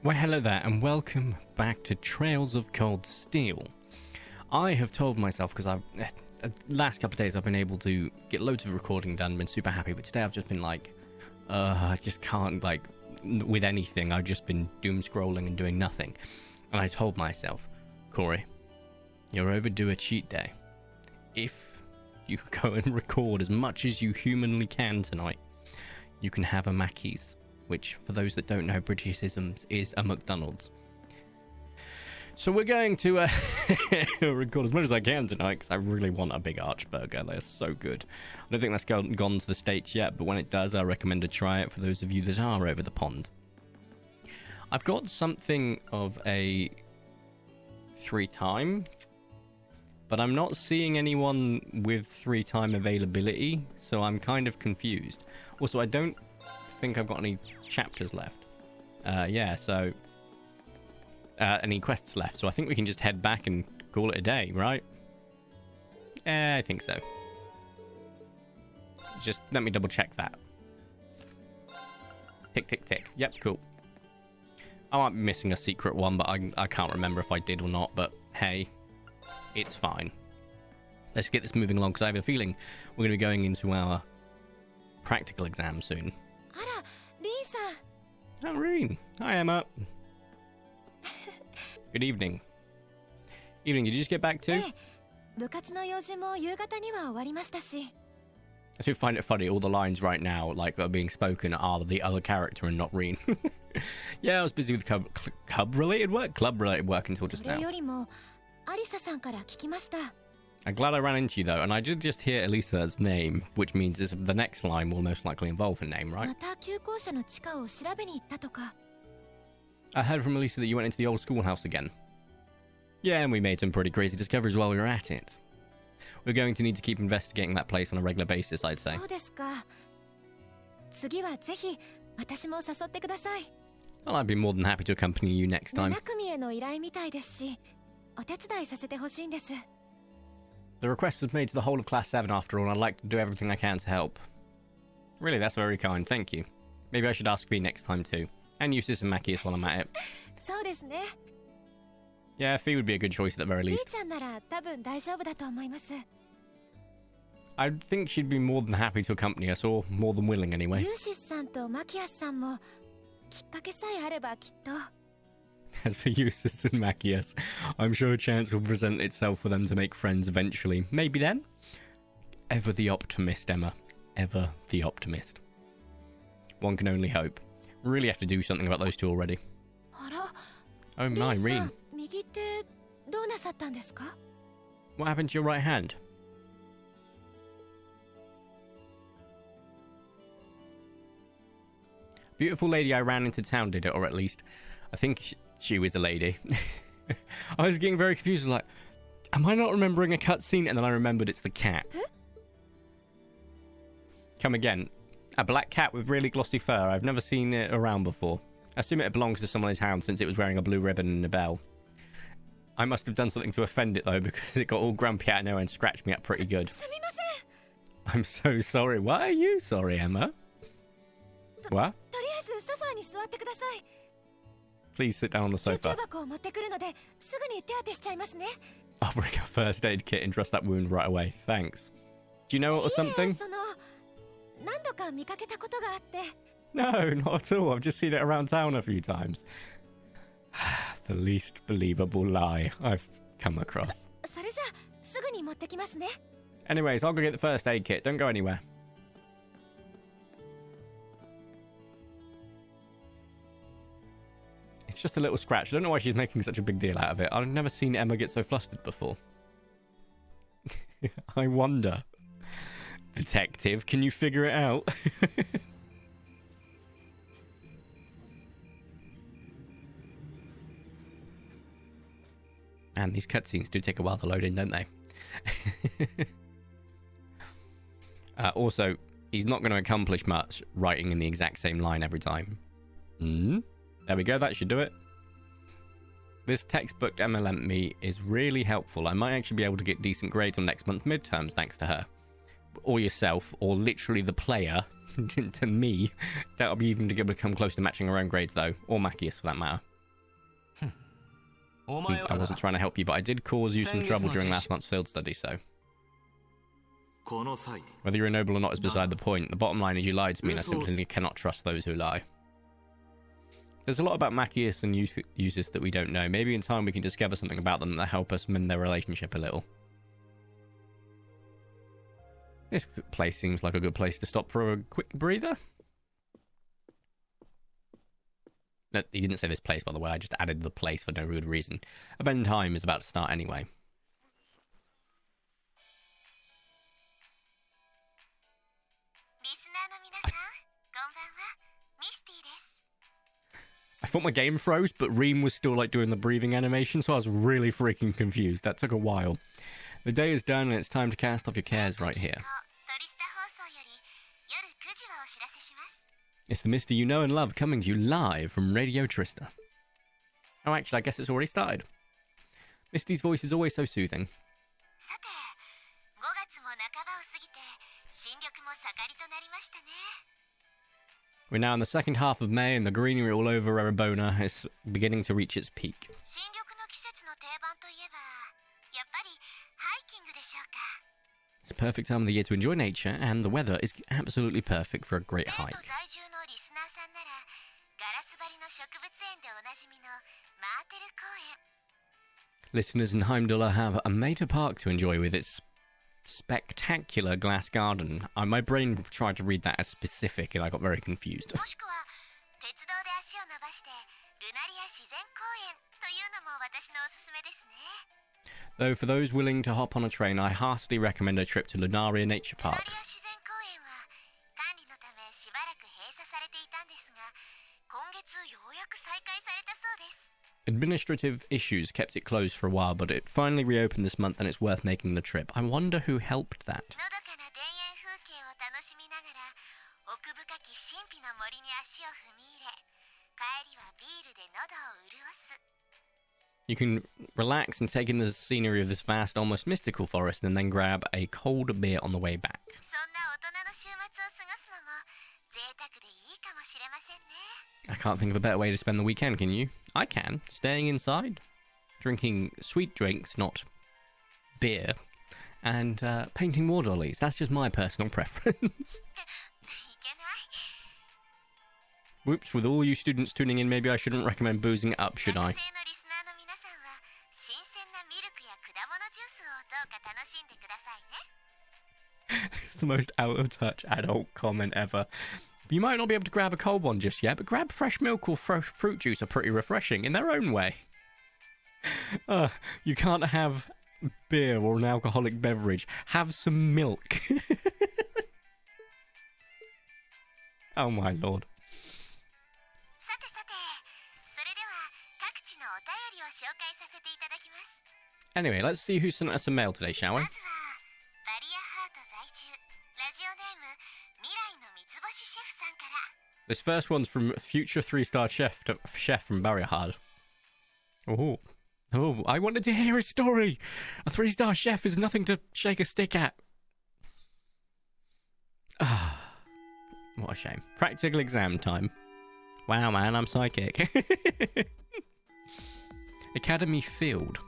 Well, hello there, and welcome back to Trails of Cold Steel. I have told myself, because the last couple of days I've been able to get loads of recording done, been super happy, but today I've just been like, I just can't, like, with anything. I've just been doom scrolling and doing nothing. And I told myself, Corey, you're overdue a cheat day. If you go and record as much as you humanly can tonight, you can have a Mackey's, which, for those that don't know Britishisms, is a McDonald's. So we're going to record as much as I can tonight, because I really want a big arch burger. They're so good. I don't think that's gone to the States yet, but when it does, I recommend to try it for those of you that are over the pond. I've got something of a 3-time, but I'm not seeing anyone with 3-time availability, so I'm kind of confused. Also, I don't think I've got any chapters left. So any quests left, so I think we can just head back and call it a day, right? I think so. Just let me double check that. Tick, tick, tick. Yep, cool. I might be missing a secret one, but I can't remember if I did or not, but hey, it's fine. Let's get this moving along, because I have a feeling we're going to be going into our practical exam soon. Oh, Reen. Hi, Emma. Good evening. Evening, did you just get back too? I do find it funny, all the lines right now, like, that are being spoken are the other character and not Reen. Yeah, I was busy with club-related work until just now. I'm glad I ran into you, though, and I did just hear Elisa's name, which means the next line will most likely involve her name, right? I heard from Elisa that you went into the old schoolhouse again. Yeah, and we made some pretty crazy discoveries while we were at it. We're going to need to keep investigating that place on a regular basis, I'd say. Well, I'd be more than happy to accompany you next time. The request was made to the whole of Class 7 after all, and I'd like to do everything I can to help. Really, that's very kind, thank you. Maybe I should ask Fee next time too. And Eustace and Mackie as well, I'm at it. Yeah, Fee would be a good choice at the very least. I think she'd be more than happy to accompany us, or more than willing anyway. As for Eustace and Machias, I'm sure a chance will present itself for them to make friends eventually. Maybe then? Ever the optimist, Emma. Ever the optimist. One can only hope. Really have to do something about those two already. Oh my, Reen. What happened to your right hand? Beautiful lady I ran into town did it, or at least I think she was a lady. I was getting very confused. I was like, am I not remembering a cutscene? And then I remembered it's the cat. Huh? Come again. A black cat with really glossy fur. I've never seen it around before. I assume it belongs to someone's house since it was wearing a blue ribbon and a bell. I must have done something to offend it, though, because it got all grumpy out of nowhere and scratched me up pretty good. I'm so sorry. Why are you sorry, Emma? What? Please sit down on the sofa. I'll bring a first aid kit and dress that wound right away. Thanks. Do you know it or something? No, not at all. I've just seen it around town a few times. The least believable lie I've come across. Anyways, I'll go get the first aid kit. Don't go anywhere. It's just a little scratch. I don't know why she's making such a big deal out of it. I've never seen Emma get so flustered before. I wonder. Detective, can you figure it out? And these cutscenes do take a while to load in, don't they? Also, he's not going to accomplish much writing in the exact same line every time. There we go, that should do it. This textbook Emma lent me is really helpful. I might actually be able to get decent grades on next month's midterms thanks to her. Or yourself, or literally the player, to me. That'll be even to be able to come close to matching her own grades, though. Or Machias, for that matter. I wasn't trying to help you, but I did cause you some trouble during last month's field study, so... Whether you're a noble or not is beside the point. The bottom line is you lied to me, and I simply cannot trust those who lie. There's a lot about Machias and Usus that we don't know. Maybe in time we can discover something about them that help us mend their relationship a little. This place seems like a good place to stop for a quick breather. No, he didn't say this place, by the way. I just added the place for no good reason. Event time is about to start anyway. I thought my game froze, but Reem was still like doing the breathing animation, so I was really freaking confused. That took a while. The day is done and it's time to cast off your cares right here. It's the Misty you know and love coming to you live from Radio Trista. Oh, actually, I guess it's already started. Misty's voice is always so soothing. We're now in the second half of May and the greenery all over Erebona is beginning to reach its peak. It's a perfect time of the year to enjoy nature, and the weather is absolutely perfect for a great hike. Listeners in Heimdall have a Mater Park to enjoy with its spectacular glass garden. My brain tried to read that as specific and I got very confused. Though for those willing to hop on a train, I heartily recommend a trip to Lunaria Nature Park. Administrative issues kept it closed for a while, but it finally reopened this month and it's worth making the trip. I wonder who helped that. You can relax and take in the scenery of this vast, almost mystical forest and then grab a cold beer on the way back. I can't think of a better way to spend the weekend, can you? I can. Staying inside, drinking sweet drinks, not beer, and painting war dollies. That's just my personal preference. Whoops, with all you students tuning in, maybe I shouldn't recommend boozing it up, should I? It's the most out-of-touch adult comment ever. You might not be able to grab a cold one just yet, but grab fresh milk or fruit juice are pretty refreshing in their own way. You can't have beer or an alcoholic beverage. Have some milk. Oh my lord. Anyway, let's see who sent us a mail today, shall we? This first one's from future 3-star chef from Barrihard. Oh, I wanted to hear his story. A 3-star chef is nothing to shake a stick at. What a shame. Practical exam time. Wow, man, I'm psychic. Academy Field.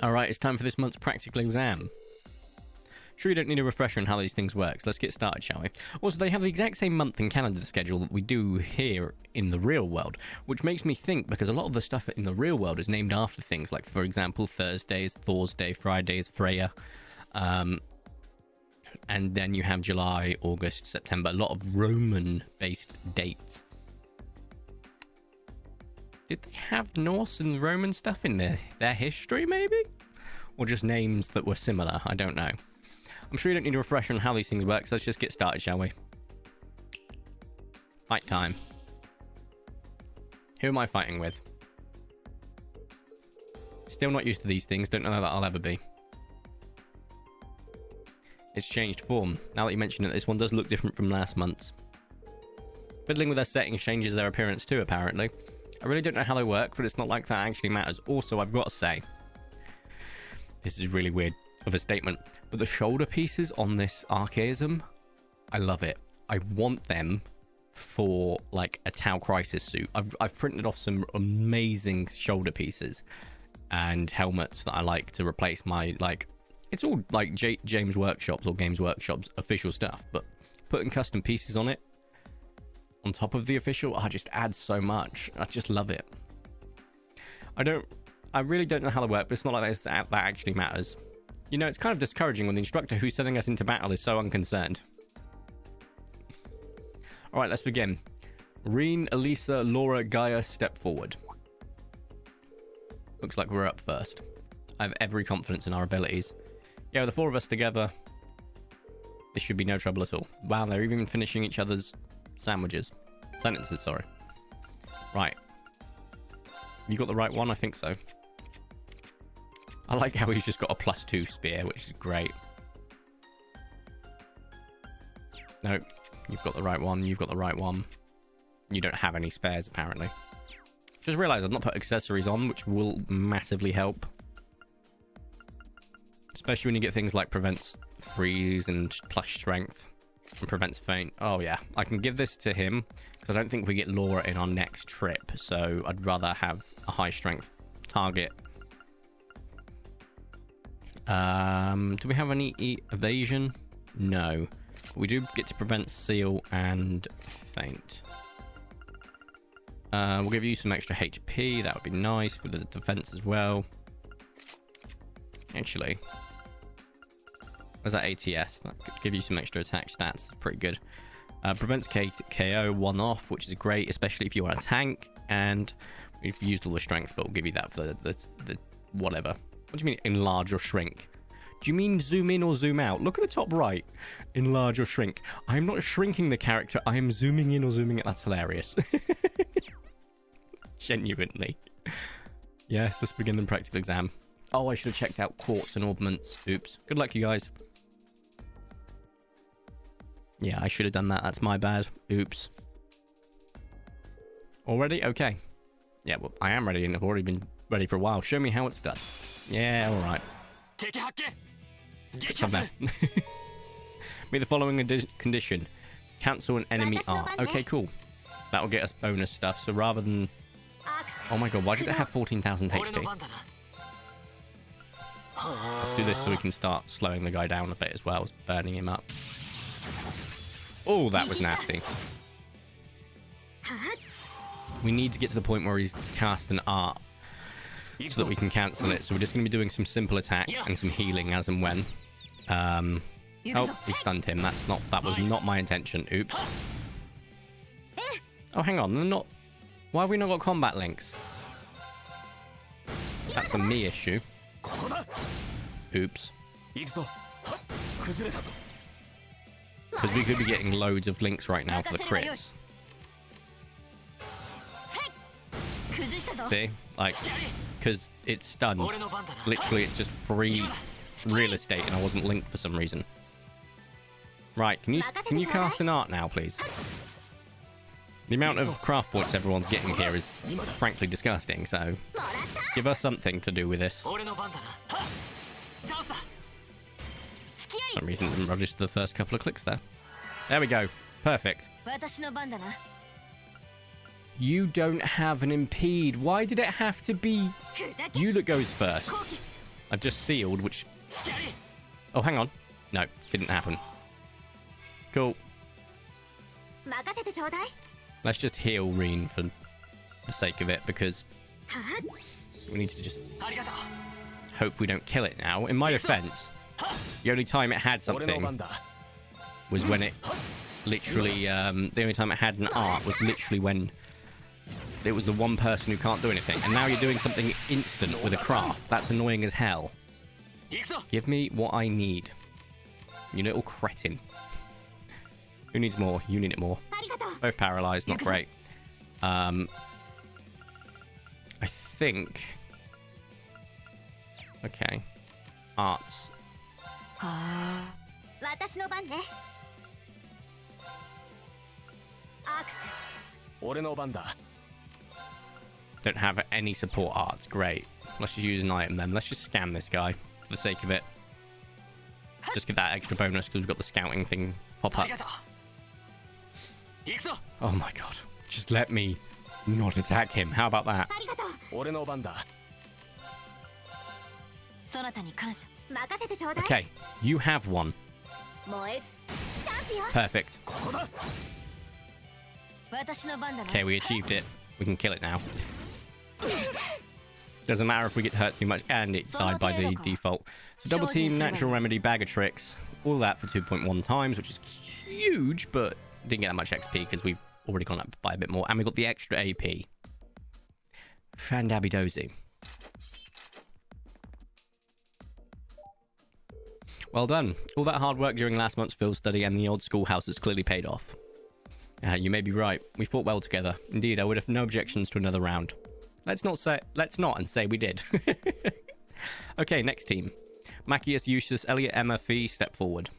Alright, it's time for this month's practical exam. Sure, you don't need a refresher on how these things work, so let's get started, shall we? Also, they have the exact same month and calendar schedule that we do here in the real world, which makes me think, because a lot of the stuff in the real world is named after things, like, for example, Thursdays, Thursday, Fridays, Freya, and then you have July, August, September, a lot of Roman-based dates. Did they have Norse and Roman stuff in their history, maybe? Or just names that were similar? I don't know. I'm sure you don't need a refresher on how these things work, so let's just get started, shall we? Fight time. Who am I fighting with? Still not used to these things, don't know that I'll ever be. It's changed form. Now that you mention it, this one does look different from last month's. Fiddling with their settings changes their appearance too, apparently. I really don't know how they work, but it's not like that actually matters. Also, I've got to say, this is really weird of a statement, but the shoulder pieces on this archaism, I love it. I want them for like a Tau Crisis suit. I've printed off some amazing shoulder pieces and helmets that I like to replace my, like, it's all like James Workshop's or Games Workshop's official stuff, but putting custom pieces on it on top of the official, I just adds so much. I just love it. I really don't know how they work, but it's not like that actually matters. You know, it's kind of discouraging when the instructor who's sending us into battle is so unconcerned. Alright, let's begin. Reen, Elisa, Laura, Gaia, step forward. Looks like we're up first. I have every confidence in our abilities. Yeah, with the four of us together, this should be no trouble at all. Wow, they're even finishing each other's sentences, sorry. Right. You got the right one? I think so. I like how he's just got a +2 spear, which is great. Nope. You've got the right one. You've got the right one. You don't have any spares, apparently. Just realised I've not put accessories on, which will massively help. Especially when you get things like prevents freeze and plus strength. And prevents faint. Oh, yeah. I can give this to him, because I don't think we get Laura in our next trip. So I'd rather have a high strength target. Do we have any evasion? No. We do get to prevent seal and faint. We'll give you some extra HP. That would be nice with the defense as well. Actually, where's that ATS? That could give you some extra attack stats. Pretty good. Prevents KO 1 off, which is great, especially if you are a tank. And we've used all the strength, but we'll give you that for the whatever. What do you mean enlarge or shrink? Do you mean zoom in or zoom out? Look at the top right. Enlarge or shrink. I'm not shrinking the character. I am zooming in or zooming out. That's hilarious. Genuinely. Yes, let's begin the practical exam. Oh, I should have checked out quartz and ornaments. Oops. Good luck, you guys. Yeah, I should have done that. That's my bad. Oops. Already? Okay. Yeah, well, I am ready and I've already been ready for a while. Show me how it's done. Yeah, alright. Come there. Meet the following condition. Cancel an enemy art. Okay, cool. That'll get us bonus stuff. So rather than... Oh my god, why does it have 14,000 HP? Let's do this so we can start slowing the guy down a bit as well as burning him up. Oh, that was nasty. We need to get to the point where he's cast an art so that we can cancel it. So we're just going to be doing some simple attacks and some healing as and when. Oh, we stunned him. That was not my intention. Oops. Oh, hang on. They're not... Why have we not got combat links? That's a me issue. Oops. Because we could be getting loads of links right now for the crits. See? Like, because it's stunned. Literally, it's just free real estate and I wasn't linked for some reason. Right, can you cast an art now, please? The amount of craft points everyone's getting here is frankly disgusting, so give us something to do with this. For some reason, I didn't register the first couple of clicks there. There we go. Perfect. You don't have an impede. Why did it have to be you that goes first? I've just sealed, which... Oh, hang on. No, didn't happen. Cool. Let's just heal Reen for the sake of it, because we need to just hope we don't kill it now. In my defense, the only time it had something was when it literally... the only time it had an art was literally when it was the one person who can't do anything. And now you're doing something instant with a craft. That's annoying as hell. Give me what I need. You little cretin. Who needs more? You need it more. Both paralyzed, not great. I think... Okay. Arts. Don't have any support arts. Great. Let's just use an item then. Let's just scam this guy for the sake of it. Just get that extra bonus because we've got the scouting thing pop up. Oh my god. Just let me not attack him. How about that? Okay, you have one. Perfect. Okay, we achieved it. We can kill it now. Doesn't matter if we get hurt too much, and it died by the default. So double team, natural remedy, bag of tricks, all that for 2.1 times, which is huge, but didn't get that much XP because we've already gone up by a bit more, and we got the extra AP. Fandabby dozy. Well done. All that hard work during last month's field study and the old schoolhouse has clearly paid off. You may be right. We fought well together. Indeed, I would have no objections to another round. Let's not and say we did. Okay, next team. Macias, Eustace, Elliot, Emma, Fee, step forward.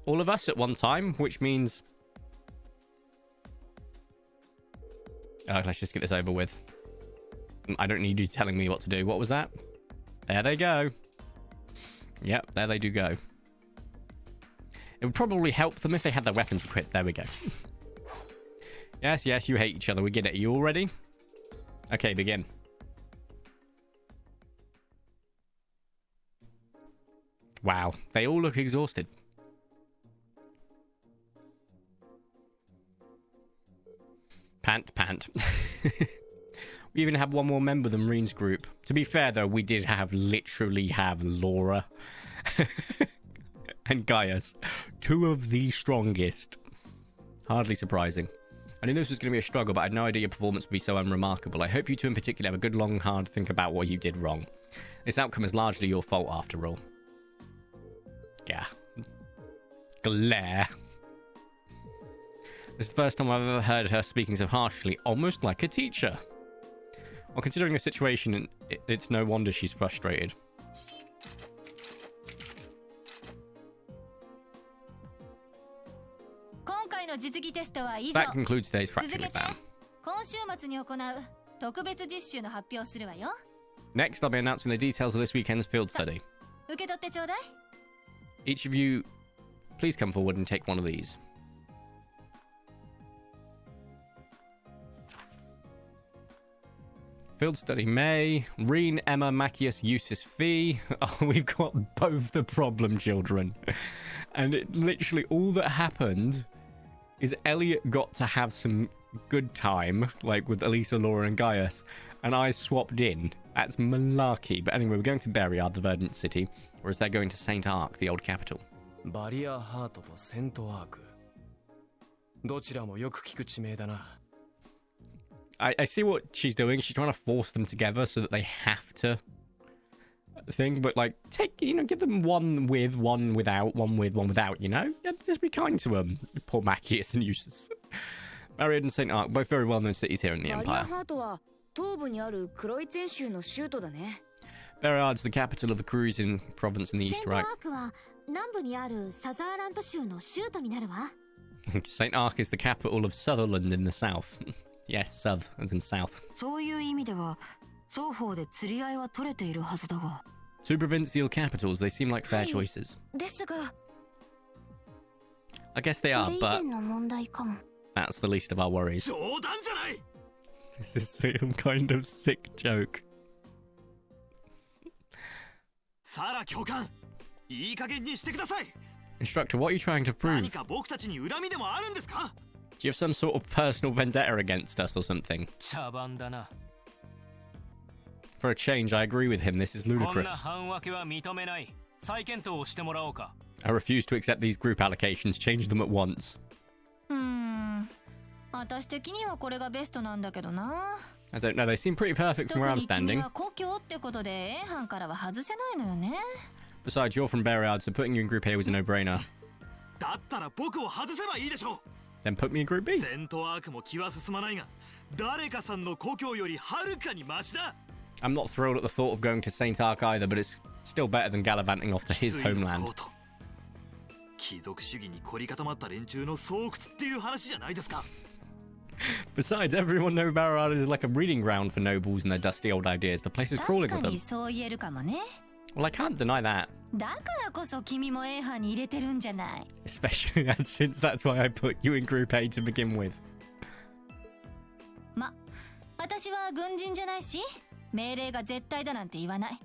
All of us at one time, which means... let's just get this over with. I don't need you telling me what to do. What was that? There they go. Yep, there they do go. It would probably help them if they had their weapons equipped. There we go. Yes, you hate each other. We get it. Are you all ready? Okay, begin. Wow, they all look exhausted. Pant. We even have one more member than Reen's group. To be fair, though, we did literally have Laura and Gaius. Two of the strongest. Hardly surprising. I knew this was going to be a struggle, but I had no idea your performance would be so unremarkable. I hope you two in particular have a good, long, hard think about what you did wrong. This outcome is largely your fault, after all. Yeah. Glare. This is the first time I've ever heard her speaking so harshly, almost like a teacher. Well, considering the situation, it's no wonder she's frustrated. That concludes today's practical exam. Next, I'll be announcing the details of this weekend's field study. Each of you, please come forward and take one of these. Field study May, Reen, Emma, Macias, Eustace, Fee. Oh, we've got both the problem children. And literally all that happened is Elliot got to have some good time, like with Elisa, Laura, and Gaius, and I swapped in. That's malarkey. But anyway, we're going to Beriard, the verdant city, whereas they're going to St. Ark, the old capital. Barrier Heart to St. Ark. どちらもよく聞く地名だな. I see what she's doing. She's trying to force them together so that they have to thing, but like give them one with, one without, one with, one without, Yeah, just be kind to them. Poor Macias and Eustace. Beriard and St. Ark, both very well-known cities here in the Empire. Beriard's the capital of the Cruisin province in the east, right? St. Ark is the capital of Sutherland in the south. Yes, South, as in south. Two provincial capitals, they seem like fair choices. I guess they are, but that's the least of our worries. This is some kind of sick joke. Instructor, what are you trying to prove? Do you have some sort of personal vendetta against us or something? For a change, I agree with him. This is ludicrous. I refuse to accept these group allocations. Change them at once. I don't know. They seem pretty perfect from where I'm standing. Besides, you're from Beriard, so putting you in Group A was a no-brainer. Then put me in Group B. I'm not thrilled at the thought of going to St. Ark either, but it's still better than gallivanting off to his homeland. Besides, everyone knows Beriard is like a breeding ground for nobles and their dusty old ideas. The place is crawling with them. Well, I can't deny that. だからこそ君も A 班に入れてるんじゃない。 Especially since that's why I put you in Group A to begin with. ま、私は軍人じゃないし、命令が絶対だなんて言わない。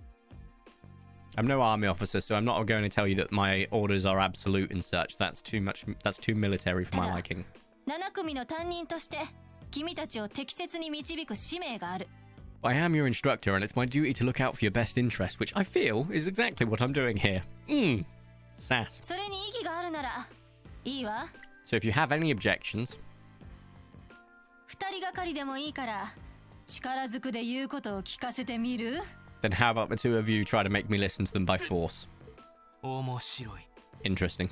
I'm no army officer, so I'm not going to tell you that my orders are absolute and such. That's too much. That's too military for my liking. 7組の担任として君たちを適切に導く使命がある。 I am your instructor, and it's my duty to look out for your best interest, which I feel is exactly what I'm doing here. Sass. それに意義があるならいいわ。 So if you have any objections, 二人がかりでもいいから力ずくで言うことを聞かせてみる？ then how about the two of you try to make me listen to them by force? 面白い。 Interesting.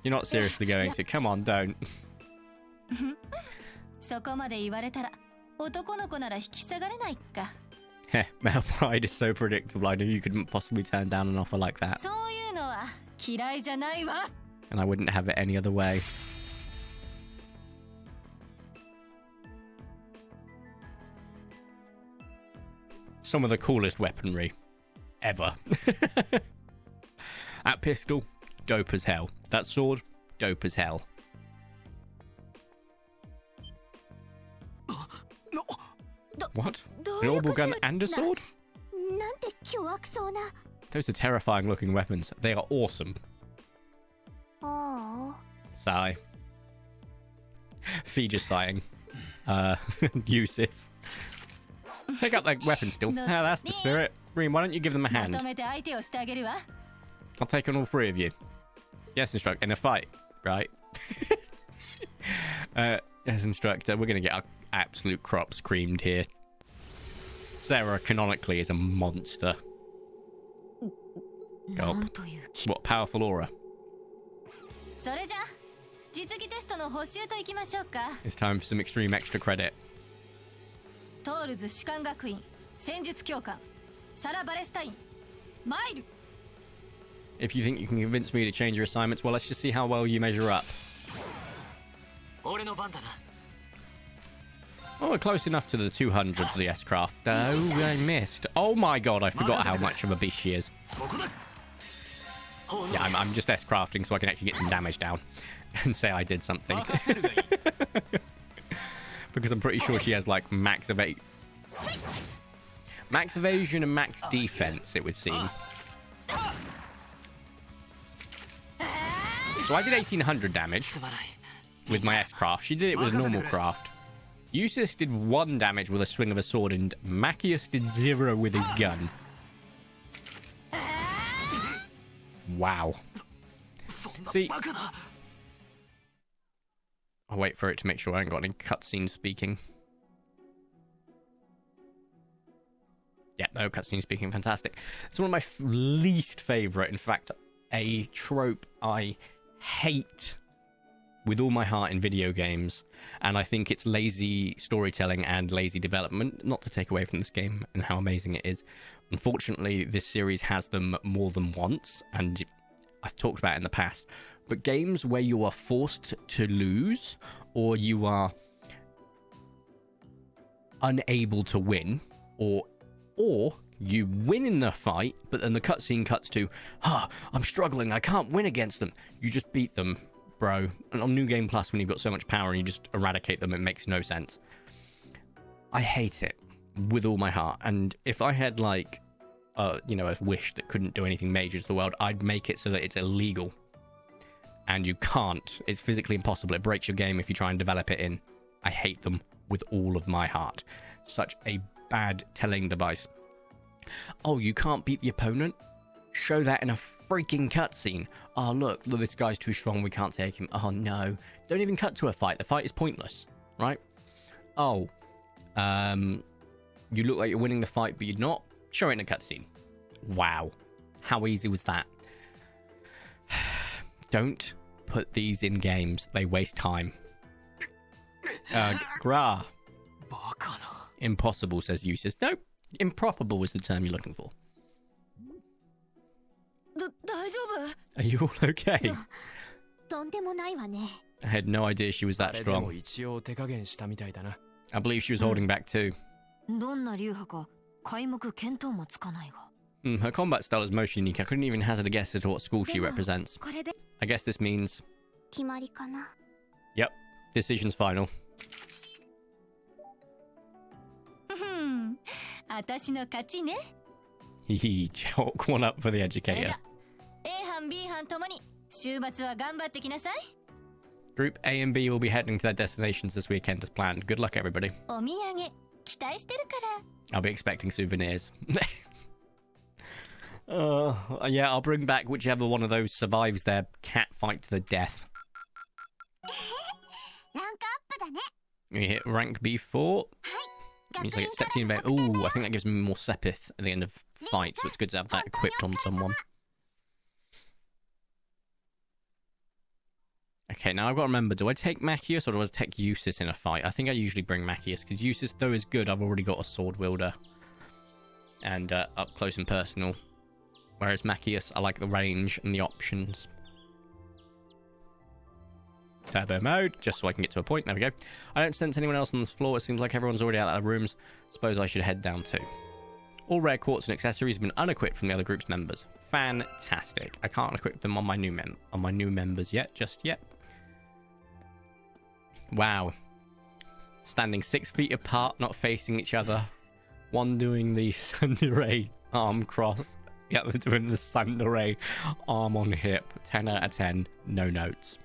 You're not seriously going to. Come on, don't. そこまで言われたら男の子なら引き下がれないか。 Heh, male pride is so predictable. I knew you couldn't possibly turn down an offer like that. そういうのは嫌いじゃないわ。 And I wouldn't have it any other way. Some of the coolest weaponry ever. That pistol, dope as hell. That sword, dope as hell. What? An orbital gun and a sword? なんて凶悪そうな。 Those are terrifying looking weapons. They are awesome. ああ。 Sigh. Fee just sighing. Uses. Pick up that weapon still. Ah, that's the spirit. Reem, why don't you give them a ま hand? とめて相手をしてあげるわ。 I'll take on all three of you. Yes, instructor. In a fight, right? Yes, instructor. We're going to get our absolute crops creamed here. Sarah, canonically, is a monster. Gulp. What powerful aura. それじゃ実技テストの補習といきましょうか。 It's time for some extreme extra credit. トールズ士官学院戦術教官サラ・バレスタインマイル。 If you think you can convince me to change your assignments, well, let's just see how well you measure up. 俺の番だな。 Oh, we're close enough to the 200 of the S-craft. Oh, I missed. Oh my god, I forgot how much of a beast she is. そこだ。 Yeah, I'm just S-crafting so I can actually get some damage down and say I did something. 任せるがいい。 Because I'm pretty sure she has, like, max evasion and max defense, it would seem. So I did 1800 damage すまない。 with my S-craft. She did it with a normal craft. Eustace did 1 damage with a swing of a sword, and Macius did 0 with his gun. Wow. そんな See- バカな。 I'll wait for it to make sure I haven't got any cutscene speaking. Yeah, no cutscene speaking. Fantastic. It's one of my least favourite. In fact, a trope I hate with all my heart in video games. And I think it's lazy storytelling and lazy development. Not to take away from this game and how amazing it is. Unfortunately, this series has them more than once. And I've talked about it in the past. But games where you are forced to lose, or you are unable to win, or you win in the fight, but then the cutscene cuts to, I'm struggling, I can't win against them. You just beat them, bro. And on New Game Plus, when you've got so much power and you just eradicate them, it makes no sense. I hate it with all my heart. And if I had, like, a wish that couldn't do anything major to the world, I'd make it so that it's illegal. And you can't. It's physically impossible. It breaks your game if you try and develop it in. I hate them with all of my heart. Such a bad telling device. Oh, you can't beat the opponent? Show that in a freaking cutscene. Oh, look, this guy's too strong. We can't take him. Oh, no. Don't even cut to a fight. The fight is pointless, right? Oh, you look like you're winning the fight, but you're not. Show it in a cutscene. Wow. How easy was that? Don't put these in games. They waste time. Gra. バカな。 Impossible, says Eustace. No, improbable is the term you're looking for. 大丈夫？ Are you all okay? とんでもないわね。 I had no idea she was that 誰でも strong. 一応手加減したみたいだな。I believe she was holding back too. どんな流派か皆目見当もつかないが。Her combat style is most unique. I couldn't even hazard a guess as to what school she represents. これで I guess this means... 決まりかな。 Yep, decision's final. 私の勝ちね。Hehe, chalk one up for the それ educator. じゃ A 班 B 班ともに週末は頑張ってきなさい。 Group A and B will be heading to their destinations this weekend as planned. Good luck, everybody. お土産期待してるから。 I'll be expecting souvenirs. Yeah, I'll bring back whichever one of those survives their cat fight to the death. ランクアップだね。 We hit rank B4. Means I get stepped in bed. Ooh, I think that gives me more Sepith at the end of fights, so it's good to have that equipped on someone. Okay, now I've got to remember, do I take Machius or do I take Eustace in a fight? I think I usually bring Machius, because Eustace, though, is good. I've already got a sword wielder and up close and personal. Whereas Machius, I like the range and the options. Turbo mode, just so I can get to a point. There we go. I don't sense anyone else on this floor. It seems like everyone's already out of their rooms. Suppose I should head down too. All rare quartz and accessories have been unequipped from the other group's members. Fantastic. I can't equip them on my new members yet, just yet. Wow. Standing 6 feet apart, not facing each other. One doing the Sundere arm cross. The other doing the Sundere arm on hip. 10 out of 10. No notes.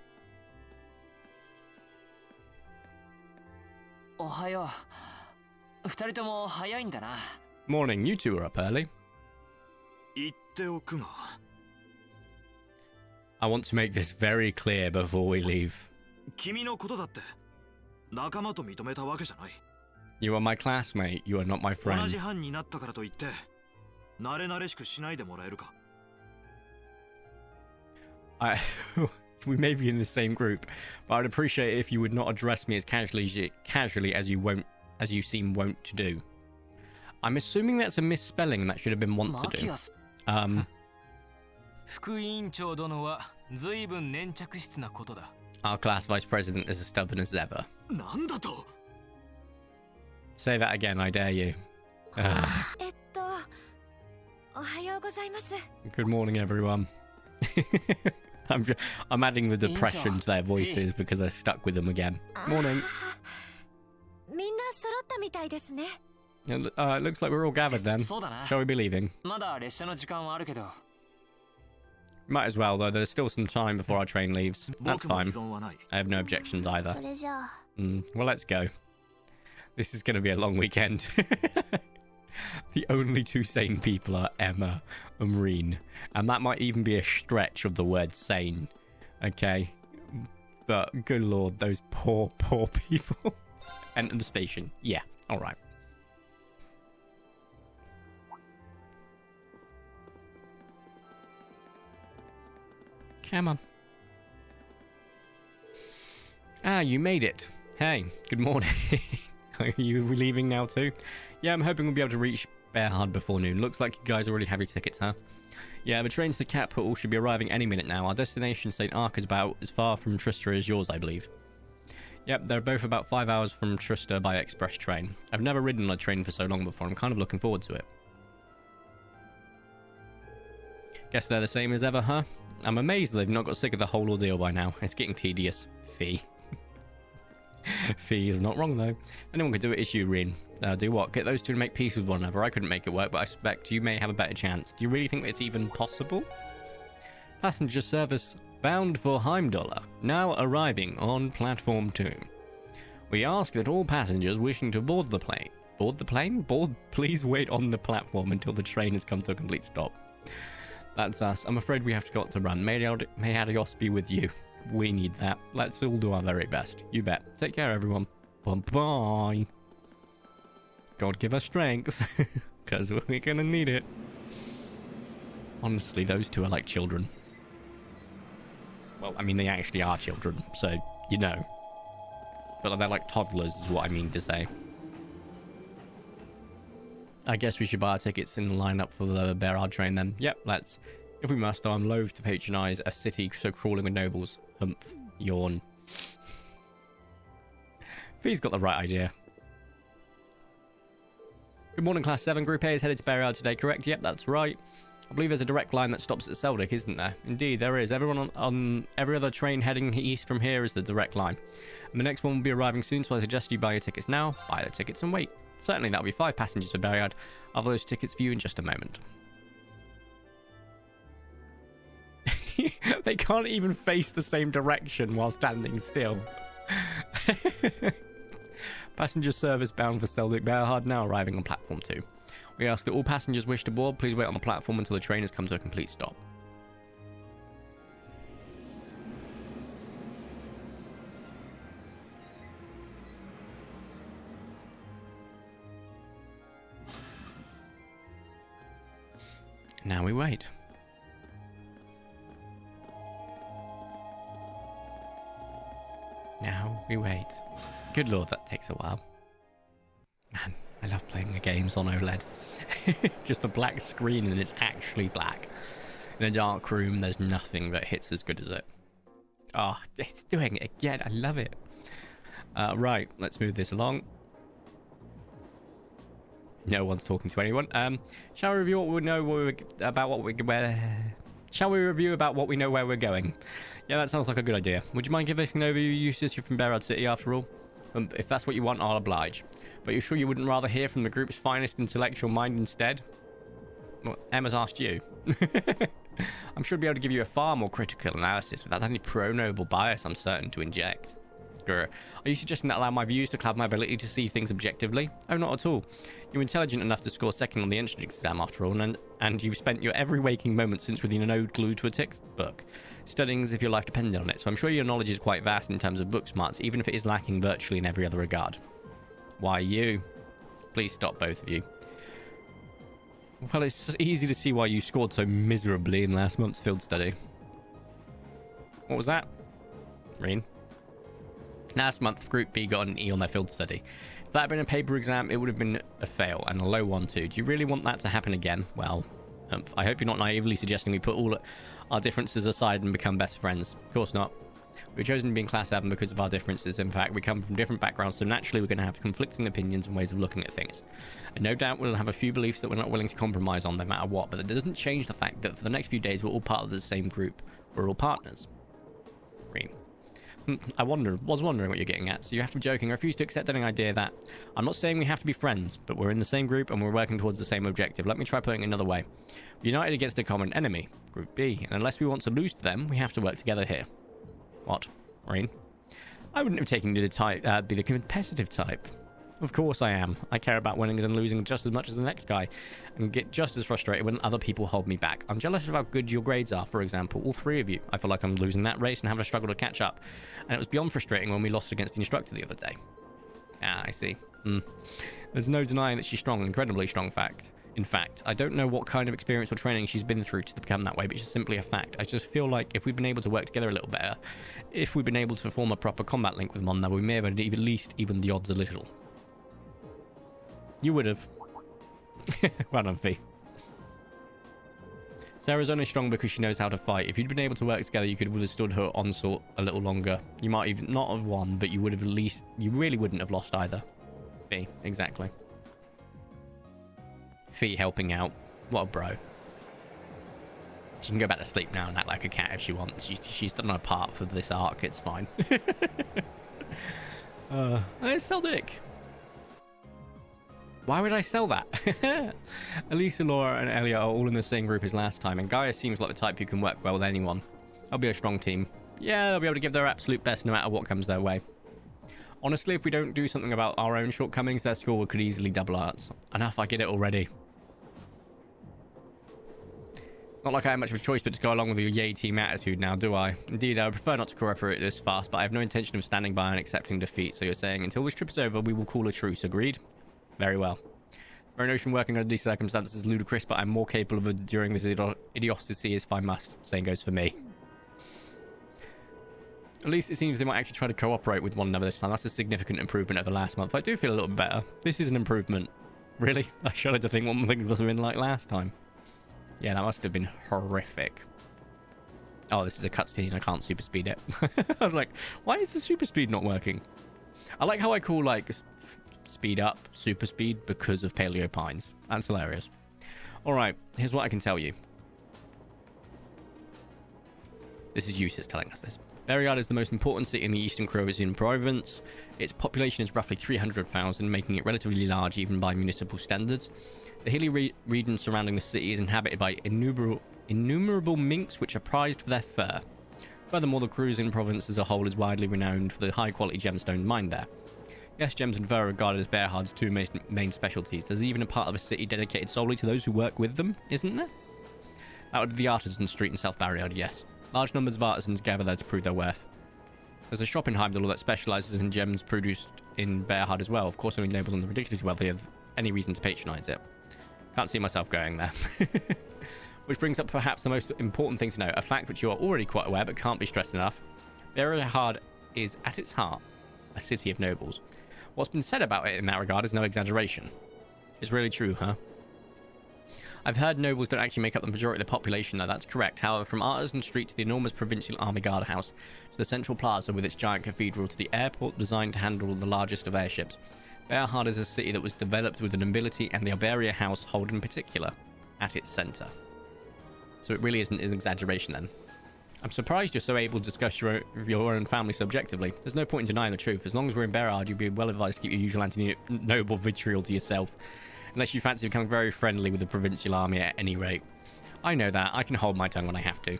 おはよう。二人とも早いんだな。Morning, you two are up early. 言っておくが。I want to make this very clear before we leave. 君のことだって仲間と認めたわけじゃない。You are my classmate, you are not my 同 friend. じ班になったからといって慣れ慣れしくしないでもらえるか。We may be in the same group, but I'd appreciate it if you would not address me as casually as you seem wont to do. I'm assuming that's a misspelling and that should have been want to do. 副委員長殿は随分粘着質なことだ。 Our class vice president is as stubborn as ever. なんだと。 Say that again, I dare you. おはようございます。 Good morning, everyone. I'm adding the depression to their voices because they're stuck with them again. Morning. みんな揃ったみたいですね。 It looks like we're all gathered then. そうだな。 Shall we be leaving? まだ列車の時間はあるけど。 Might as well, though. There's still some time before our train leaves. That's 僕も依 fine. 存はない。 I have no objections either. それじゃあ。 Well, let's go. This is going to be a long weekend. The only two sane people are Emma and Marine. And that might even be a stretch of the word sane. Okay? But, good lord, those poor, poor people. Enter the station. Yeah, alright. Come on. Ah, you made it. Hey, good morning. Are you leaving now too? Yeah, I'm hoping we'll be able to reach Bearhard before noon. Looks like you guys already have your tickets, huh? Yeah, the trains to the capital should be arriving any minute now. Our destination, St. Ark, is about as far from Trista as yours, I believe. Yep, they're both about 5 hours from Trista by express train. I've never ridden on a train for so long before. I'm kind of looking forward to it. Guess they're the same as ever, huh? I'm amazed they've not got sick of the whole ordeal by now. It's getting tedious. Fee. Fee is not wrong, though. Anyone could do it, it's you, Rin. Do what? Get those two to make peace with one another. I couldn't make it work, but I suspect you may have a better chance. Do you really think it's even possible? Passenger service bound for Heimdallr, now arriving on platform 2. We ask that all passengers wishing to board the plane... Board the plane? Please wait on the platform until the train has come to a complete stop. That's us. I'm afraid we have got to run. May Adios be with you. We need that. Let's all do our very best. You bet. Take care, everyone. Bye-bye. God give us strength. Because we're going to need it. Honestly, those two are like children. Well, I mean, they actually are children. So, you know. But they're like toddlers is what I mean to say. I guess we should buy our tickets and line up for the Bearhard train then. Yep, let's. If we must, though, I'm loath to patronise a city so crawling with nobles. Humph. Yawn. Fee's got the right idea. Good morning, Class 7. Group A is headed to Burial today, correct? Yep, that's right. I believe there's a direct line that stops at Celdic, isn't there? Indeed, there is. Everyone on every other train heading east from here is the direct line. And the next one will be arriving soon, so I suggest you buy your tickets now, buy the tickets and wait. Certainly, that'll be 5 passengers for Burial. I'll have those tickets for you in just a moment. They can't even face the same direction while standing still. Passenger service bound for Celdic Bearhard now arriving on platform 2. We ask that all passengers wish to board, please wait on the platform until the train has come to a complete stop. Now we wait. Now we wait. Good lord, that takes a while. Man, I love playing the games on OLED. Just a black screen and it's actually black. In a dark room, there's nothing that hits as good as it. Oh, it's doing it again. I love it. Right, let's move this along. No one's talking to anyone. Shall we review what we know about what we where? Shall we review about what we know where we're going? Yeah, that sounds like a good idea. Would you mind giving us an overview, Eustace? You're from Berard City, after all. If that's what you want, I'll oblige. But you're sure you wouldn't rather hear from the group's finest intellectual mind instead? Well, Emma's asked you. I'm sure I'd be able to give you a far more critical analysis without any pro-noble bias I'm certain to inject. Grr. Are you suggesting that allow my views to cloud my ability to see things objectively? Oh, not at all. You're intelligent enough to score second on the entrance exam, after all, and you've spent your every waking moment since within an ode glued to a textbook, studying as if your life depended on it, so I'm sure your knowledge is quite vast in terms of book smarts, even if it is lacking virtually in every other regard. Why you? Please stop, both of you. Well, it's easy to see why you scored so miserably in last month's field study. What was that? Reen? Last month, Group B got an E on their field study. If that had been a paper exam, it would have been a fail, and a low one too. Do you really want that to happen again? Well, I hope you're not naively suggesting we put all our differences aside and become best friends. Of course not. We've chosen to be in Class 7 because of our differences. In fact, we come from different backgrounds, so naturally we're going to have conflicting opinions and ways of looking at things. And no doubt we'll have a few beliefs that we're not willing to compromise on no matter what, but that doesn't change the fact that for the next few days we're all part of the same group. We're all partners. Green. I was wondering what you're getting at, so you have to be joking. I refuse to accept any idea that... I'm not saying we have to be friends, but we're in the same group and we're working towards the same objective. Let me try putting it another way. We're united against a common enemy, Group B, and unless we want to lose to them, we have to work together here. What? Maureen? I wouldn't have taken you to be the competitive type. Of course I am. I care about winning and losing just as much as the next guy, and get just as frustrated when other people hold me back. I'm jealous of how good your grades are, for example, all three of you. I feel like I'm losing that race and having to struggle to catch up, and it was beyond frustrating when we lost against the instructor the other day. Ah, I see. There's no denying that she's strong, incredibly strong In fact, I don't know what kind of experience or training she's been through to become that way, but it's just simply a fact. I just feel like if we'd been able to work together a little better, if we'd been able to form a proper combat link with Monna, we may have at least even the odds a little. You would have. Well done, Fee. Sarah's only strong because she knows how to fight. If you'd been able to work together, you could have withstood her onslaught a little longer. You might even not have won, but you would have at least... You really wouldn't have lost either. Fee, exactly. Fee helping out. What a bro. She can go back to sleep now and act like a cat if she wants. She's done her part for this arc. It's fine. It's Celdic. Why would I sell that? Elisa, Laura, and Elliot are all in the same group as last time, and Gaia seems like the type who can work well with anyone. They'll be a strong team. Yeah, they'll be able to give their absolute best no matter what comes their way. Honestly, if we don't do something about our own shortcomings, their score could easily double ours. Enough, I get it already. Not like I have much of a choice but to go along with your yay team attitude now, do I? Indeed, I would prefer not to cooperate this fast, but I have no intention of standing by and accepting defeat, so you're saying until this trip is over, we will call a truce, agreed? Very well. Very notion working under these circumstances is ludicrous, but I'm more capable of enduring this idiocy if I must. Same goes for me. At least it seems they might actually try to cooperate with one another this time. That's a significant improvement over last month. I do feel a little bit better. This is an improvement. Really? I shudder to think what things must have been like last time. Yeah, that must have been horrific. Oh, this is a cutscene. I can't super speed it. I was like, why is the super speed not working? I like how I call, like, speed up, super speed, because of Paleo Pines. That's hilarious. Alright, here's what I can tell you. This is Eustace telling us this. Berriad is the most important city in the Eastern Croatian province. Its population is roughly 300,000, making it relatively large even by municipal standards. The hilly region surrounding the city is inhabited by innumerable minks which are prized for their fur. Furthermore, the Croatian province as a whole is widely renowned for the high-quality gemstone mined there. Yes, gems and fur are regarded as Berriad's two main specialties. There's even a part of a city dedicated solely to those who work with them, isn't there? That would be the Artisan Street in South Berriad, yes. Large numbers of artisans gather there to prove their worth. There's a shop in Heimdall that specialises in gems produced in Berriad as well. Of course, only nobles and the ridiculously wealthy have any reason to patronise it. Can't see myself going there. Which brings up perhaps the most important thing to know, a fact which you are already quite aware but can't be stressed enough. Berriad is, at its heart, a city of nobles. What's been said about it in that regard is no exaggeration. It's really true, huh? I've heard nobles don't actually make up the majority of the population, though. That's correct. However, from Artisan Street to the enormous provincial army guard house, to the central plaza with its giant cathedral, to the airport designed to handle the largest of airships, Berriad is a city that was developed with the nobility and the Iberia household in particular at its centre. So it really isn't an exaggeration then. I'm surprised you're so able to discuss your own family subjectively. There's no point in denying the truth. As long as we're in Berriad, you'd be well advised to keep your usual anti-noble vitriol to yourself. Unless you fancy becoming very friendly with the provincial army at any rate. I know that. I can hold my tongue when I have to.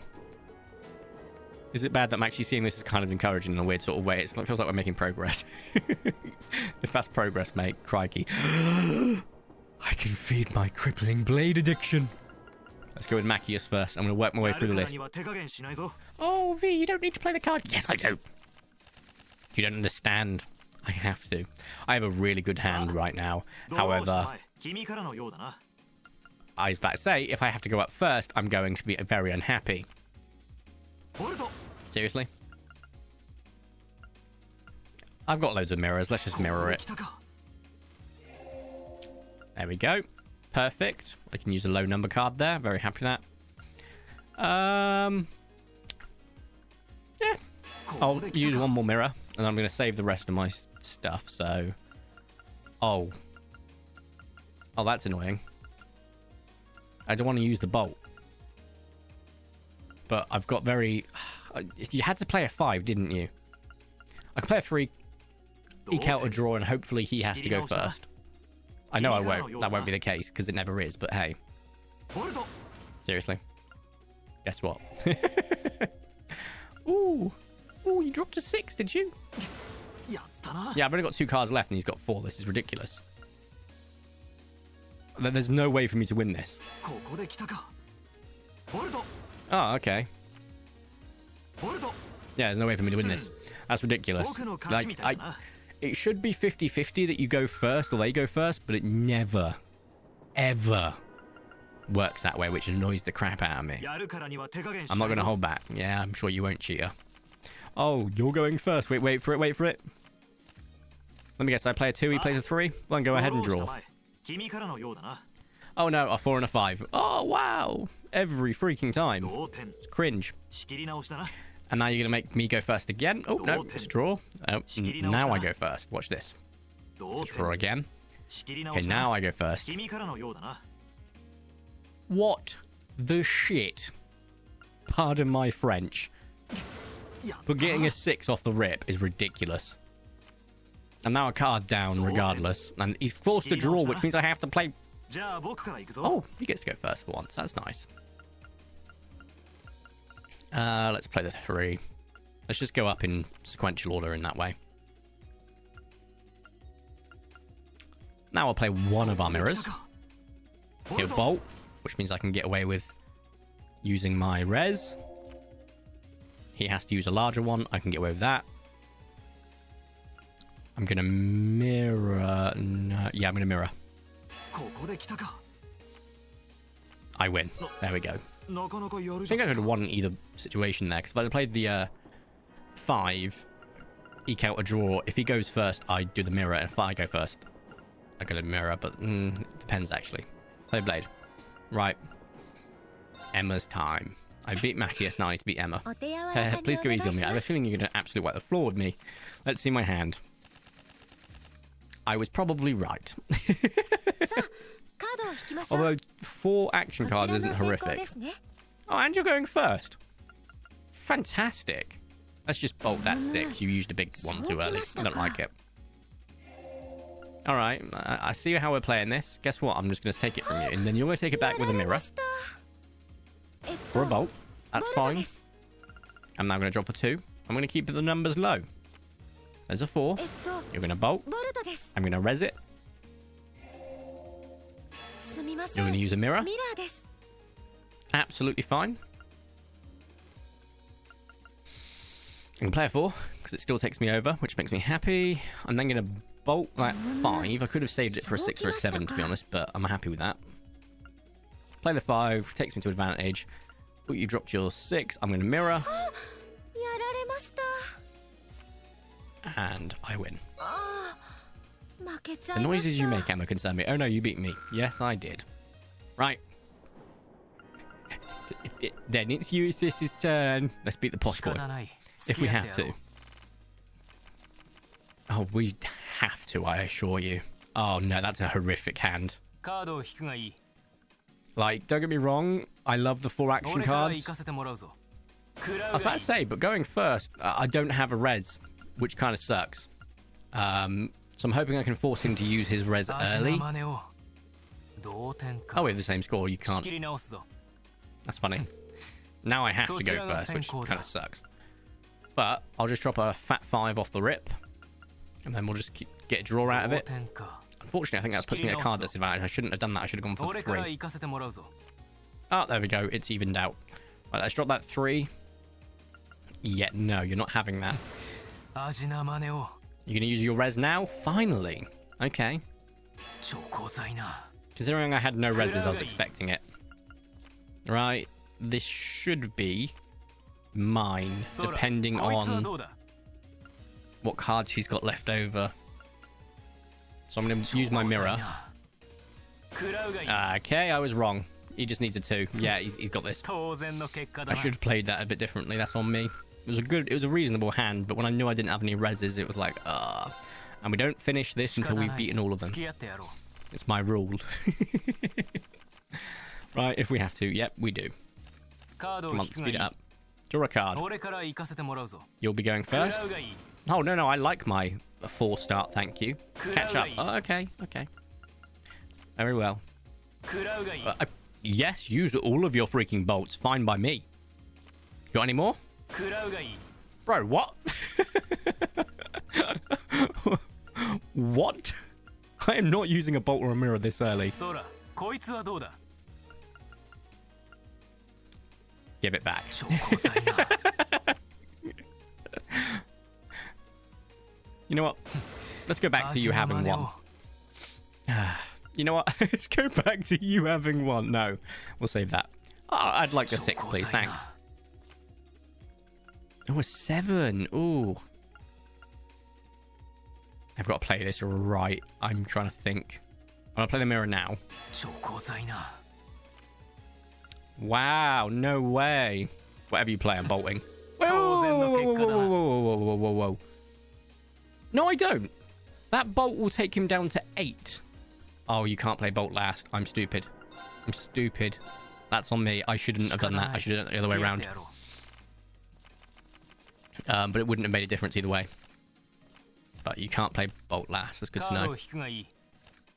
Is it bad that I'm actually seeing this as kind of encouraging in a weird sort of way? It feels like we're making progress. If that's progress, mate. Crikey. I can feed my crippling blade addiction. Let's go with Machias first. I'm going to work my way through the list. Oh, V, you don't need to play the card. Yes, I do. You don't understand. I have to. I have a really good hand right now. However, I was about to say, if I have to go up first, I'm going to be very unhappy. Seriously? I've got loads of mirrors. Let's just mirror it. There we go. Perfect. I can use a low number card there. Very happy with that. Yeah. I'll use one more mirror, and I'm going to save the rest of my stuff, so... Oh, that's annoying. I don't want to use the bolt. But I've got very... You had to play a 5, didn't you? I can play a 3, eke out a draw, and hopefully he has to go first. I know I won't. That won't be the case, because it never is, but hey. Seriously. Guess what? Ooh, you dropped a 6, did you? Yeah, I've only got 2 cards left, and he's got 4. This is ridiculous. There's no way for me to win this. Oh, okay. Yeah, there's no way for me to win this. That's ridiculous. Like, it should be 50-50 that you go first or they go first, but it never, ever works that way, which annoys the crap out of me. I'm not going to hold back. Yeah, I'm sure you won't, cheater. Oh, you're going first. Wait for it. Let me guess, I play a 2, he plays a 3? Well, then go ahead and draw. Oh no, a 4 and a 5. Oh, wow. Every freaking time. It's cringe. And now you're going to make me go first again. Oh, no, it's a draw. Oh, now I go first. Watch this. It's a draw again. Okay, now I go first. What the shit? Pardon my French. But getting a 6 off the rip is ridiculous. And now a card down regardless. And he's forced to draw, which means I have to play... Oh, he gets to go first for once. That's nice. Let's play the 3. Let's just go up in sequential order in that way. Now I'll play one of our mirrors. He'll bolt, which means I can get away with using my res. He has to use a larger one. I can get away with that. I'm going to mirror... No, yeah, I'm going to mirror. I win. There we go. I think I could have won either situation there, because if I played the 5, eke out a draw, if he goes first, I do the mirror, and if I go first, I go to mirror, but it depends, actually. Play Blade. Right. Emma's time. I beat Machias, now I need to beat Emma. Please go easy on me. I have a feeling you're going to absolutely wipe the floor with me. Let's see my hand. I was probably right. さあカードを引きましょう Although 4 action こち cards らの isn't 先行 horrific. ですね Oh, and you're going first. Fantastic. Let's just bolt that 6. You used a big one too early. I don't like it. Alright, I see how we're playing this. Guess what? I'm just going to take it from you. And then you're going to take it back with a mirror. Or a bolt. That's fine. I'm now going to drop a 2. I'm going to keep the numbers low. There's a 4. You're going to bolt. ボルトです I'm going to res it. すみませ You're ん going to use a mirror. ミラーです Absolutely fine. I can play a 4 because it still takes me over, which makes me happy. I'm then going to bolt that 5. I could have saved it for a 6 or a 7 to be honest, but I'm happy with that. Play the 5, takes me to advantage. But you dropped your 6. I'm going to mirror, やられました and I win. あー負けちゃ The いま noises し you た make, Emma, concern me. Oh no, you beat me. Yes, I did. Right. Then it's Eustace's turn. Let's beat the posh boy. 仕方ない If we 付き合 have ってやろ to. Oh, we have to, I assure you. Oh no, that's a horrific hand. うカードを引くがいい Like, don't get me wrong, I love the 4 action 俺から行 cards. かせてもらうぞ食 I ら was うが about い to い say, but going first, I don't have a res, which kind of sucks. So I'm hoping I can force him to use his res 足の early. 真似を同点か Oh, we have the same score, you 仕 can't. 切り直すぞ That's funny. Now I have to go first, which kind of sucks. But I'll just drop a fat 5 off the rip. And then we'll just get a draw out of 同 it. 点か Unfortunately, I think that puts me at a card disadvantage. I shouldn't have done that. I should have gone for 俺から 3. 行かせてもらうぞ Oh, there we go. It's evened out. Right, let's drop that 3. Yeah, no, you're not having that. 味な真似を You're going to use your res now? Finally. Okay. 超高材な Considering I had no reses, I was expecting it. Right. This should be mine, そうだ depending こいつは on どうだ what cards she's got left over. So I'm going to 超 use my 高材 mirror. な食らうがいい Okay, I was wrong. He just needs a 2. Yeah, he's got this. 当然の結果だ I な should have played that a bit differently. That's on me. It was a reasonable hand, but when I knew I didn't have any reses, it was like, And we don't finish this 仕 until 方 we've ない beaten all of them. 付き合ってやろう It's my rule. Right, if we have to. Yep, we do. カードを Come 引 on, くがい speed い it up. Draw a card. 俺から行かせてもらうぞ You'll be going 食 first. らうがいい Oh, no, I like my 4 start, thank you. Catch up. Oh, okay. Very well. 食らうがいい Yes, use all of your freaking bolts. Fine by me. Got any more? 食らうがいい Bro, what? What? I am not using a bolt or a mirror this early. そうだこいつはどうだ Give it back. 超高材な You know what? Let's go back to you 足の having 真似を one. You know what? Let's go back to you having one. No, we'll save that. Oh, I'd like a 超 6, 高 please. 材 Thanks. な Oh, a 7. Ooh. I've got to play this right. I'm trying to think. I'm going to play the mirror now. 超高材な Wow, no way. Whatever you play, I'm bolting. Whoa, Totally no kick, whoa. No, I don't. That bolt will take him down to 8. Oh, you can't play bolt last. I'm stupid. That's on me. I shouldn't have done that. I should have done it the other way 付き合っ around. てやろう But it wouldn't have made a difference either way. But you can't play bolt last. That's good カ to ード know. を引くがいい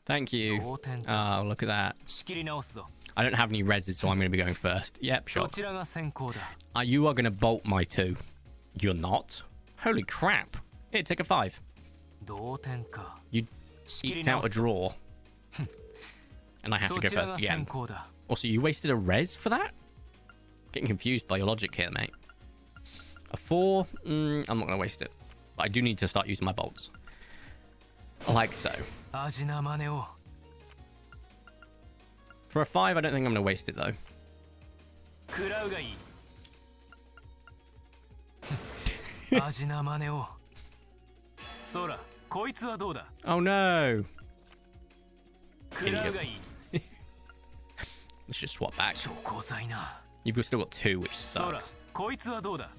Thank you. 同点か Oh, look at that. 仕切り直すぞ I don't have any reses, so I'm going to be going first. Yep, そ sure. ちらが先行だ You are going to bolt my 2. You're not? Holy crap. Here, take a 5. 同点か You 仕切り eked 直 out a すぞ draw. And I have to そ go ちら first が again. 先行だ Also, you wasted a res for that? Getting confused by your logic here, mate. A 4? I'm not going to waste it. But I do need to start using my bolts. Like so. 味な真似を For a 5, I don't think I'm going to waste it, though. 食らうがいい味な真似をそらこいつはどうだ Oh, no. 食らうがいい Let's just swap back. 超高材な You've still got 2, which そら sucks. こいつはどうだ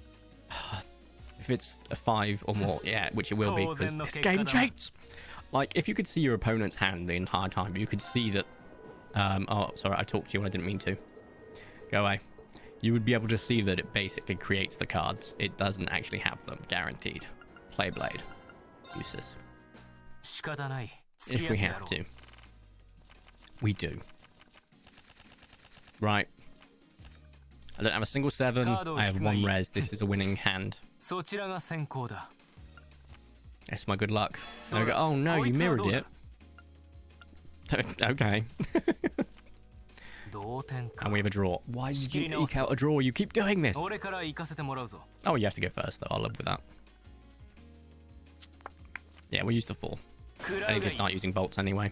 If it's a 5 or more, yeah, which it will be, because Totally no this kick, game Adam. cheats. Like, if you could see your opponent's hand the entire time, you could see that... oh, sorry, I talked to you and I didn't mean to. Go away. You would be able to see that it basically creates the cards. It doesn't actually have them, guaranteed. Play Blade. Useless. 仕方ない。 If we have to. We do. Right. I don't have a single 7. I have 1 res. This is a winning hand. そちらが先行だ。 That's my good luck. There we go. Oh no, you mirrored it. Okay. 同点か。 And we have a draw. Why did you eke out a draw? You keep doing this. 俺から行かせてもらうぞ。 Oh, you have to go first, though. I'll live with that. Yeah, we'll use the 4. I need to start using bolts anyway.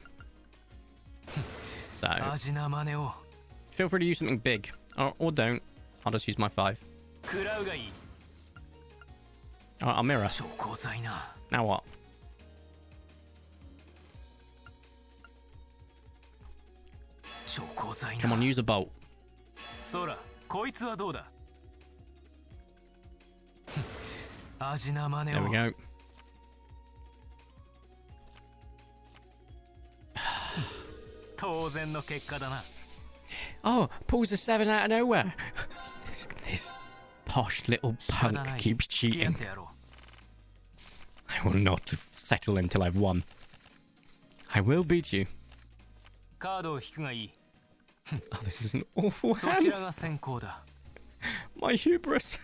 So, 味な真似を。 feel free to use something big. Or don't. I'll just use my 5. 食らうがいい。 Alright, I'll mirror. 証拠剤な。 Now what? 証拠剤な。 Come on, use a bolt. そら、こいつはどうだ。味な真似 There を。 we go. 当然の結果だな。 Oh, pulls a 7 out of nowhere. This posh little 仕方 punk ない。 keeps 付き合っ cheating. てやろ I will not settle until I've won. I will beat you. う。カードを引くがいい。 Oh, this is an awful そちら hand. が先行だ。 My hubris.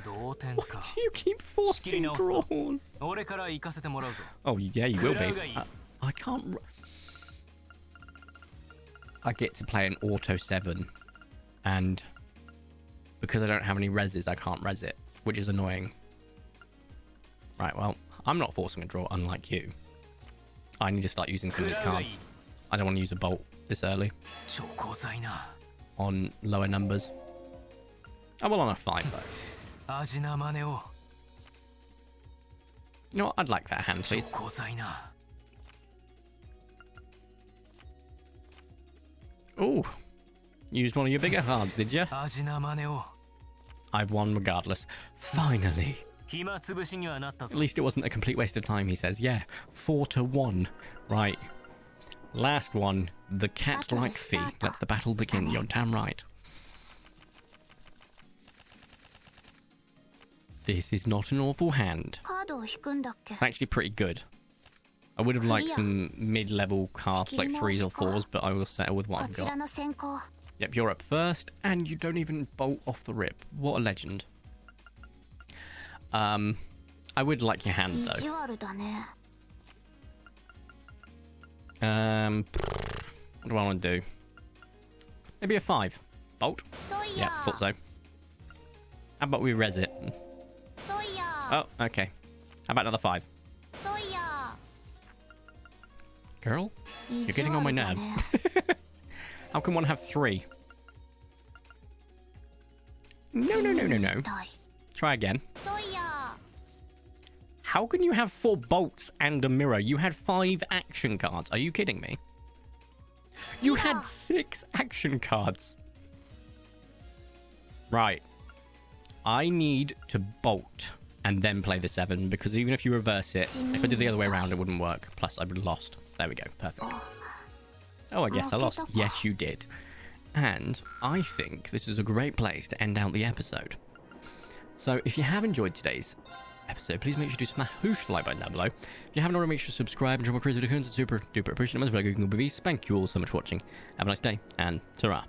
同点 Why か。 do you keep forcing draws? 俺から行かせてもらうぞ。 Oh, yeah, you will be. Kurogai. I can't... I get to play an auto 7. And because I don't have any reses, I can't res it. Which is annoying. Right, well, I'm not forcing a draw, unlike you. I need to start using some of these cards. I don't want to use a bolt this early 証拠剤な。 on lower numbers. I will on a 5, though. 味な真似を。 You know what? I'd like that hand, 証 please. 拠剤な。 Ooh. Used one of your bigger cards, did you? 味な真似を。 I've won regardless. Finally. 暇つぶしにはなった At ぞ。 least it wasn't a complete waste of time, he says. Yeah, 4-1. Right. Last one. The cat-like fee. Let the battle begin. You're damn right. This is not an awful hand. カードを引くんだっけ。 It's actually pretty good. I would have liked some mid-level cards like 3s or 4s, but I will settle with what こ I've ちら got. の先行。 Yep, you're up first, and you don't even bolt off the rip. What a legend. I would like your hand 意 though. 地悪だね。 What do I want to do? Maybe a 5. Bolt? そうい Yeah, や。 thought so. How about we res it? そういや。 Oh, okay. How about another 5? そういや。 Girl? 意 You're 地 getting on my 悪だ nerves. ね。 How can one have 3? No, no, no, no, no. 痛い Try again. そういや。 How can you have 4 bolts and a mirror? You had 5 action cards. Are you kidding me? You had 6 action cards. Right. I need to bolt and then play the 7 because even if you reverse it, if I did the other way around, it wouldn't work. Plus, I would have lost. There we go. Perfect. Oh, I guess I lost. Yes, you did. And I think this is a great place to end out the episode. So if you have enjoyed today's episode, please make sure to smash the like button down below. If you haven't already, make sure to subscribe and drop a crazy returns. It's super duper appreciated. Thank you all so much for watching. Have a nice day and ta-ra.